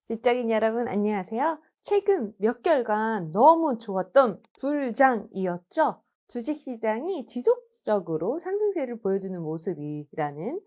직장인 여러분 안녕하세요. 최근 몇 개월간 너무 좋았던 불장이었죠. 주식시장이 지속적으로 상승세를 보여주는 모습이라는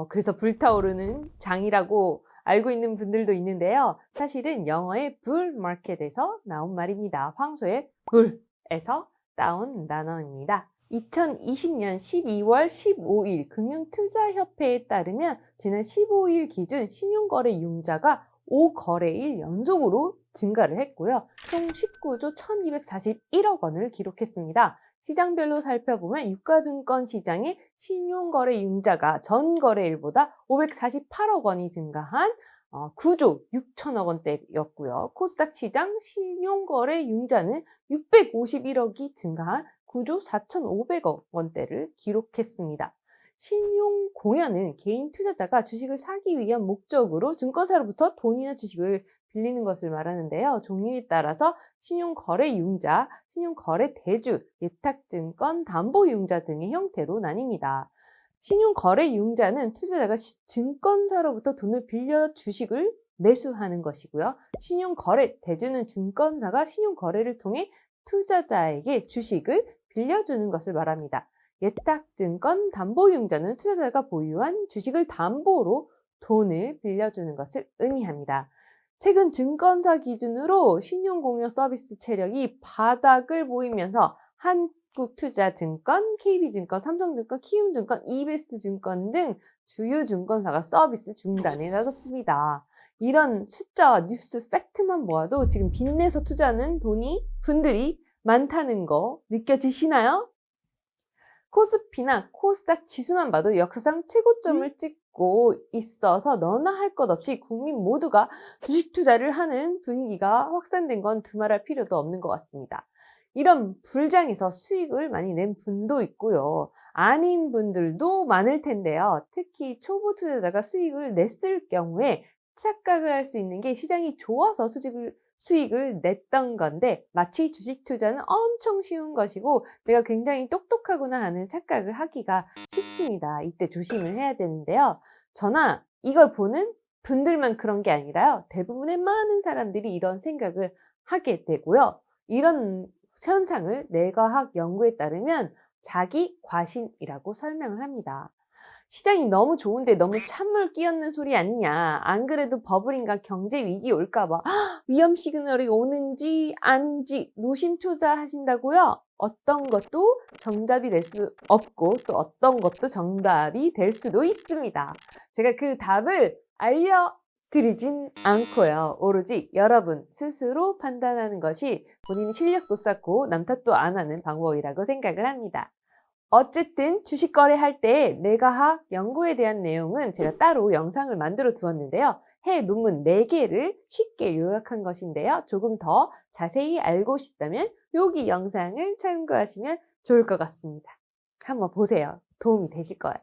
그래서 불타오르는 장이라고 알고 있는 분들도 있는데요. 사실은 영어의 bull market에서 나온 말입니다. 황소의 불에서 따온 단어입니다. 2020년 12월 15일 금융투자협회에 따르면 지난 15일 기준 신용거래 융자가 5거래일 연속으로 증가를 했고요. 총 19조 1241억 원을 기록했습니다. 시장별로 살펴보면 유가증권 시장의 신용거래 융자가 전 거래일보다 548억 원이 증가한 9조 6천억 원대였고요. 코스닥 시장 신용거래 융자는 651억이 증가한 9조 4,500억 원대를 기록했습니다. 신용공여는 개인 투자자가 주식을 사기 위한 목적으로 증권사로부터 돈이나 주식을 빌리는 것을 말하는데요. 종류에 따라서 신용거래융자, 신용거래대주, 예탁증권, 담보융자 등의 형태로 나뉩니다. 신용거래융자는 투자자가 증권사로부터 돈을 빌려 주식을 매수하는 것이고요. 신용거래대주는 증권사가 신용거래를 통해 투자자에게 주식을 빌려주는 것을 말합니다. 예탁증권 담보융자는 투자자가 보유한 주식을 담보로 돈을 빌려주는 것을 의미합니다. 최근 증권사 기준으로 신용공여 서비스 체력이 바닥을 보이면서 한국투자증권, KB증권, 삼성증권, 키움증권, 이베스트증권 등 주요 증권사가 서비스 중단에 나섰습니다. 이런 숫자와 뉴스 팩트만 모아도 지금 빚내서 투자하는 분들이 많다는 거 느껴지시나요? 코스피나 코스닥 지수만 봐도 역사상 최고점을 찍고 있어서 너나 할 것 없이 국민 모두가 주식 투자를 하는 분위기가 확산된 건 두말할 필요도 없는 것 같습니다. 이런 불장에서 수익을 많이 낸 분도 있고요. 아닌 분들도 많을 텐데요. 특히 초보 투자자가 수익을 냈을 경우에 착각을 할 수 있는 게 시장이 좋아서 수익을 냈던 건데 마치 주식 투자는 엄청 쉬운 것이고 내가 굉장히 똑똑하구나 하는 착각을 하기가 쉽습니다. 이때 조심을 해야 되는데요. 저나 이걸 보는 분들만 그런 게 아니라요. 대부분의 많은 사람들이 이런 생각을 하게 되고요. 이런 현상을 뇌과학 연구에 따르면 자기 과신이라고 설명을 합니다. 시장이 너무 좋은데 너무 찬물 끼얹는 소리 아니냐. 안 그래도 버블인가 경제 위기 올까 봐 위험 시그널이 오는지 아닌지 노심초사하신다고요? 어떤 것도 정답이 될 수 없고 또 어떤 것도 정답이 될 수도 있습니다. 제가 그 답을 알려드리진 않고요. 오로지 여러분 스스로 판단하는 것이 본인의 실력도 쌓고 남 탓도 안 하는 방법이라고 생각을 합니다. 어쨌든 주식 거래할 때 뇌과학 연구에 대한 내용은 제가 따로 영상을 만들어 두었는데요. 해외 논문 4개를 쉽게 요약한 것인데요. 조금 더 자세히 알고 싶다면 여기 영상을 참고하시면 좋을 것 같습니다. 한번 보세요. 도움이 되실 거예요.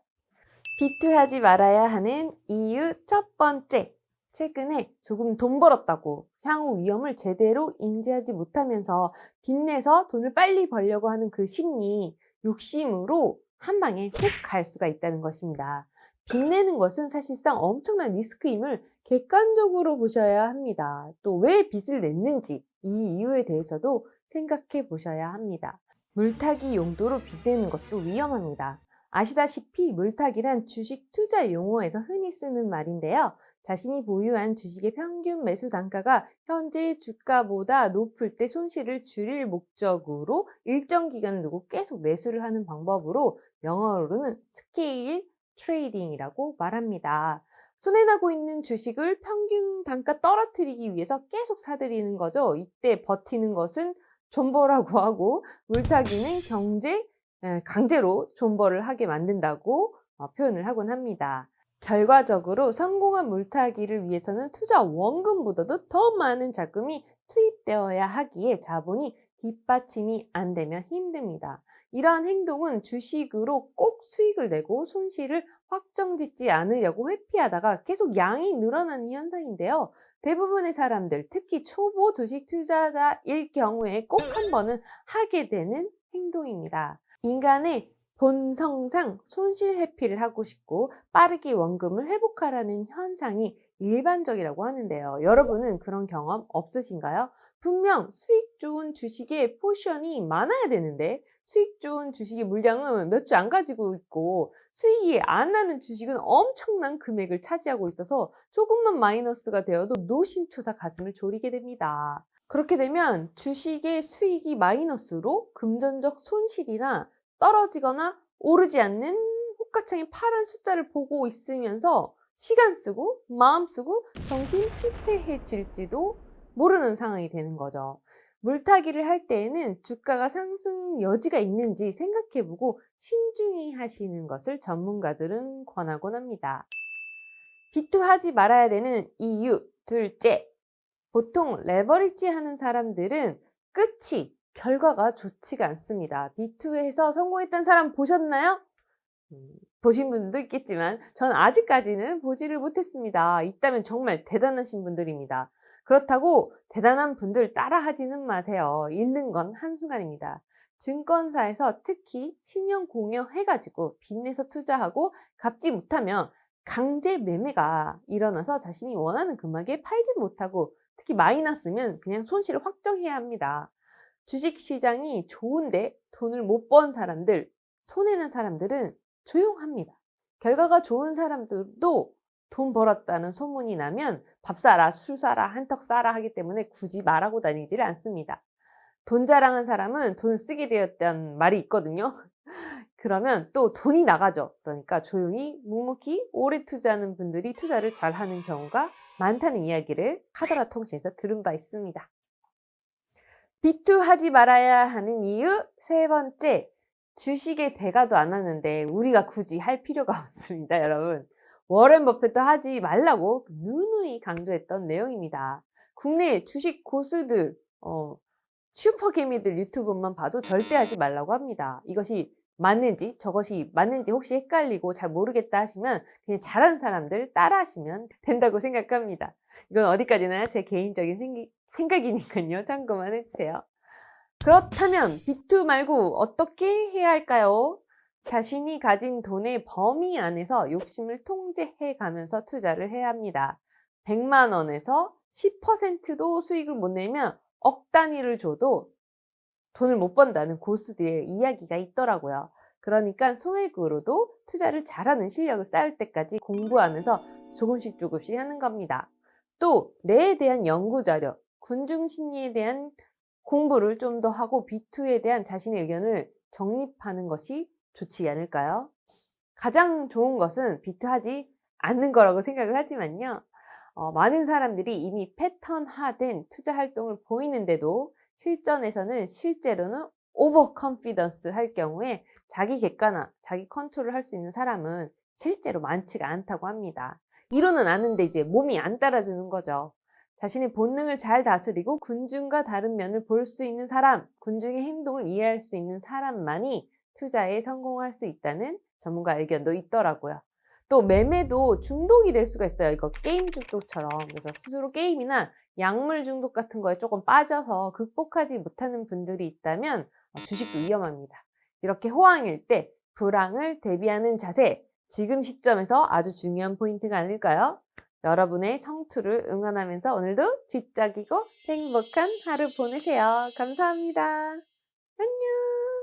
비투하지 말아야 하는 이유 첫 번째. 최근에 조금 돈 벌었다고 향후 위험을 제대로 인지하지 못하면서 빚내서 돈을 빨리 벌려고 하는 그 심리, 욕심으로 한 방에 훅 갈 수가 있다는 것입니다. 빚내는 것은 사실상 엄청난 리스크임을 객관적으로 보셔야 합니다. 또 왜 빚을 냈는지 이 이유에 대해서도 생각해 보셔야 합니다. 물타기 용도로 빚내는 것도 위험합니다. 아시다시피 물타기란 주식 투자 용어에서 흔히 쓰는 말인데요. 자신이 보유한 주식의 평균 매수 단가가 현재 주가보다 높을 때 손실을 줄일 목적으로 일정 기간을 두고 계속 매수를 하는 방법으로 영어로는 스케일 트레이딩이라고 말합니다. 손해나고 있는 주식을 평균 단가 떨어뜨리기 위해서 계속 사들이는 거죠. 이때 버티는 것은 존버라고 하고 물타기는 강제로 존버를 하게 만든다고 표현을 하곤 합니다. 결과적으로 성공한 물타기를 위해서는 투자 원금보다도 더 많은 자금이 투입되어야 하기에 자본이 뒷받침이 안 되면 힘듭니다. 이러한 행동은 주식으로 꼭 수익을 내고 손실을 확정짓지 않으려고 회피하다가 계속 양이 늘어나는 현상인데요. 대부분의 사람들, 특히 초보 주식 투자자일 경우에 꼭 한 번은 하게 되는 행동입니다. 인간의 본성상 손실 회피를 하고 싶고 빠르게 원금을 회복하라는 현상이 일반적이라고 하는데요. 여러분은 그런 경험 없으신가요? 분명 수익 좋은 주식의 포션이 많아야 되는데 수익 좋은 주식의 물량은 몇 주 안 가지고 있고 수익이 안 나는 주식은 엄청난 금액을 차지하고 있어서 조금만 마이너스가 되어도 노심초사 가슴을 졸이게 됩니다. 그렇게 되면 주식의 수익이 마이너스로 금전적 손실이나 떨어지거나 오르지 않는 호가창의 파란 숫자를 보고 있으면서 시간 쓰고 마음 쓰고 정신 피폐해질지도 모르는 상황이 되는 거죠. 물타기를 할 때에는 주가가 상승 여지가 있는지 생각해보고 신중히 하시는 것을 전문가들은 권하곤 합니다. 비투하지 말아야 되는 이유 둘째, 보통 레버리지 하는 사람들은 결과가 좋지가 않습니다. 비투에서 성공했던 사람 보셨나요? 보신 분도 있겠지만 전 아직까지는 보지를 못했습니다. 있다면 정말 대단하신 분들입니다. 그렇다고 대단한 분들 따라하지는 마세요. 잃는 건 한순간입니다. 증권사에서 특히 신용 공여해가지고 빚내서 투자하고 갚지 못하면 강제 매매가 일어나서 자신이 원하는 금액에 팔지도 못하고 특히 마이너스면 그냥 손실을 확정해야 합니다. 주식시장이 좋은데 돈을 못 번 사람들, 손해는 사람들은 조용합니다. 결과가 좋은 사람들도 돈 벌었다는 소문이 나면 밥 사라, 술 사라, 한턱 사라 하기 때문에 굳이 말하고 다니지를 않습니다. 돈 자랑한 사람은 돈을 쓰게 되었다는 말이 있거든요. 그러면 또 돈이 나가죠. 그러니까 조용히 묵묵히 오래 투자하는 분들이 투자를 잘하는 경우가 많다는 이야기를 카더라 통신에서 들은 바 있습니다. 비투하지 말아야 하는 이유 세 번째, 주식에 대가도 안 하는데 우리가 굳이 할 필요가 없습니다, 여러분. 워렌 버핏도 하지 말라고 누누이 강조했던 내용입니다. 국내 주식 고수들, 슈퍼개미들 유튜브만 봐도 절대 하지 말라고 합니다. 이것이 맞는지 저것이 맞는지 혹시 헷갈리고 잘 모르겠다 하시면 그냥 잘하는 사람들 따라 하시면 된다고 생각합니다. 이건 어디까지나 제 개인적인 생각이니까요. 참고만 해주세요. 그렇다면 비투 말고 어떻게 해야 할까요? 자신이 가진 돈의 범위 안에서 욕심을 통제해 가면서 투자를 해야 합니다. 100만 원에서 10%도 수익을 못 내면 억 단위를 줘도 돈을 못 번다는 고수들의 이야기가 있더라고요. 그러니까 소액으로도 투자를 잘하는 실력을 쌓을 때까지 공부하면서 조금씩 하는 겁니다. 또 뇌에 대한 연구자료, 군중심리에 대한 공부를 좀 더 하고 비투에 대한 자신의 의견을 정립하는 것이 좋지 않을까요? 가장 좋은 것은 비투하지 않는 거라고 생각을 하지만요. 많은 사람들이 이미 패턴화된 투자 활동을 보이는데도 실제로는 오버 컨피던스 할 경우에 자기 객관화, 자기 컨트롤 할 수 있는 사람은 실제로 많지가 않다고 합니다. 이론은 아는데 이제 몸이 안 따라주는 거죠. 자신의 본능을 잘 다스리고 군중과 다른 면을 볼 수 있는 사람, 군중의 행동을 이해할 수 있는 사람만이 투자에 성공할 수 있다는 전문가 의견도 있더라고요. 또 매매도 중독이 될 수가 있어요. 이거 게임 중독처럼. 그래서 스스로 게임이나 약물 중독 같은 거에 조금 빠져서 극복하지 못하는 분들이 있다면 주식도 위험합니다. 이렇게 호황일 때 불황을 대비하는 자세, 지금 시점에서 아주 중요한 포인트가 아닐까요? 여러분의 성투를 응원하면서 오늘도 지적이고 행복한 하루 보내세요. 감사합니다. 안녕.